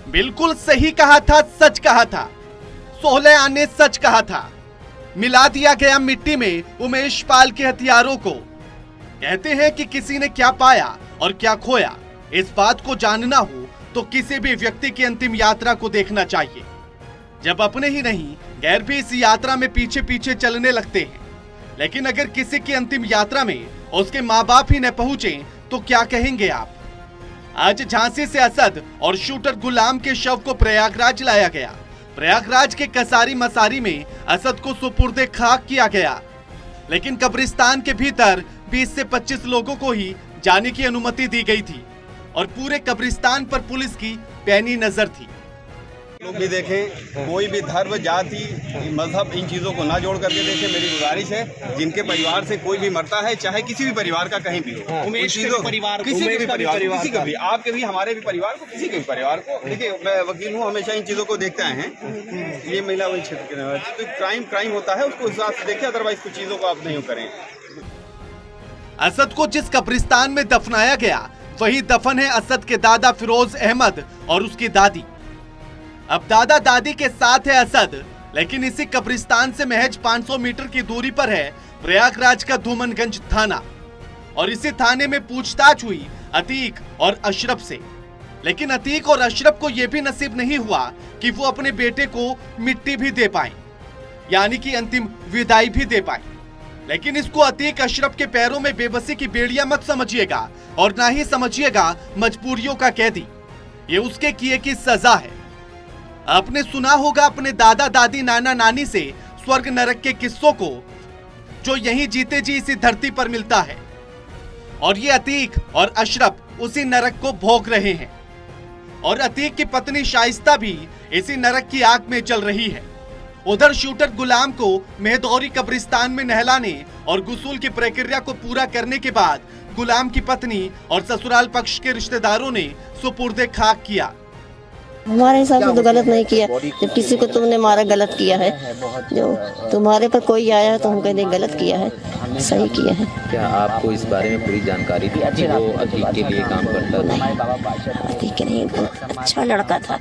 बिल्कुल सही कहा था, सच कहा था। सोहलैया ने सच कहा था। मिला दिया गया मिट्टी में उमेश पाल के हथियारों को। कहते हैं कि किसी ने क्या पाया और क्या खोया, इस बात को जानना हो तो किसी भी व्यक्ति की अंतिम यात्रा को देखना चाहिए। जब अपने ही नहीं गैर भी इस यात्रा में पीछे पीछे चलने लगते हैं। लेकिन अगर किसी की अंतिम यात्रा में उसके माँ बाप ही न पहुंचे तो क्या कहेंगे आप? आज झांसी से असद और शूटर गुलाम के शव को प्रयागराज लाया गया। प्रयागराज के कसारी मसारी में असद को सुपुर्दे खाक किया गया। लेकिन कब्रिस्तान के भीतर 20 से 25 लोगों को ही जाने की अनुमति दी गई थी और पूरे कब्रिस्तान पर पुलिस की पैनी नजर थी। लोग भी देखें, कोई भी धर्म, जाति, मजहब, इन चीज़ों को ना जोड़ करके देखें। मेरी गुजारिश है, जिनके परिवार से कोई भी मरता है, चाहे किसी भी परिवार का कहीं भी हो, उमेश के परिवार, किसी के भी परिवार, किसी का भी, आपके भी, हमारे भी परिवार को, किसी के भी परिवार को। देखिए, मैं वकील हूँ, हमेशा इन चीज़ों को देखते आए हैं। ये महिला वही क्षेत्र के तो क्राइम होता है, उसको हिसाब से देखें, अदरवाइज कुछ चीज़ों को आप नहीं करें। असद को जिस कब्रिस्तान में दफनाया गया वही दफन है असद के दादा फिरोज अहमद और उसकी दादी। अब दादा दादी के साथ है असद, लेकिन इसी कब्रिस्तान से महज 500 मीटर की दूरी पर है प्रयागराज का धूमनगंज थाना। और इसी थाने में पूछताछ हुई अतीक और अशरफ से। लेकिन अतीक और अशरफ को यह भी नसीब नहीं हुआ कि वो अपने बेटे को मिट्टी भी दे पाए, यानी कि अंतिम विदाई भी दे पाए। लेकिन इसको अतीक अशरफ के पैरों में बेबसी की बेड़ियां मत समझिएगा और ना ही समझिएगा मजबूरियों का कैदी। ये उसके किए की सजा है। आपने सुना होगा अपने दादा दादी नाना नानी से स्वर्ग नरक के किस्सों को, जो यहीं जीते जी इसी धरती पर मिलता है। और ये अतीक और अशरफ उसी नरक को भोग रहे हैं। और अतीक की पत्नी शाइस्ता भी इसी नरक की आग में जल रही है। उधर शूटर गुलाम को मेहदौरी कब्रिस्तान में नहलाने और गुसूल की प्रक्रिया को पूरा करने के बाद गुलाम की पत्नी और ससुराल पक्ष के रिश्तेदारों ने सुपुर्दे खाक किया। हमारे हिसाब से तो गलत नहीं किया। जब किसी को तुमने मारा गलत किया है, जो तुम्हारे पर कोई आया है तो हम कहते हैं गलत किया है, सही किया है। क्या आपको इस बारे में पूरी जानकारी थी कि वो अतीक के लिए काम करता था? अतीक के नहीं, अच्छा लड़का था,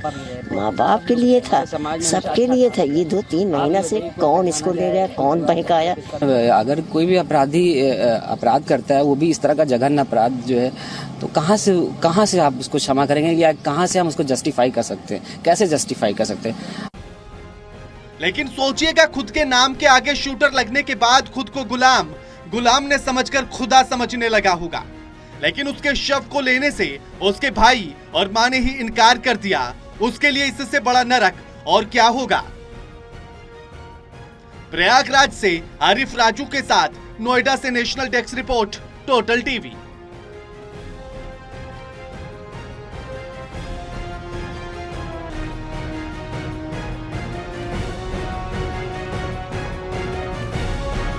माँ बाप के लिए था, सबके लिए था। ये 2-3 महीना से कौन इसको ले रहा है, कौन बहकाया। अगर कोई भी अपराधी अपराध करता है, वो भी इस तरह का जघन्य अपराध जो है, तो कहाँ से आप उसको क्षमा करेंगे या कहाँ से हम उसको जस्टिफाई कर सकते हैं, कैसे जस्टिफाई कर सकते हैं? लेकिन सोचिएगा, खुद के नाम के आगे शूटर लगने के बाद खुद को गुलाम ने समझकर खुदा समझने लगा होगा। लेकिन उसके शव को लेने से उसके भाई और मां ने ही इनकार कर दिया। उसके लिए इससे बड़ा नरक और क्या होगा? प्रयागराज से आरिफ राजू के साथ नोएडा से national desk report, total TV.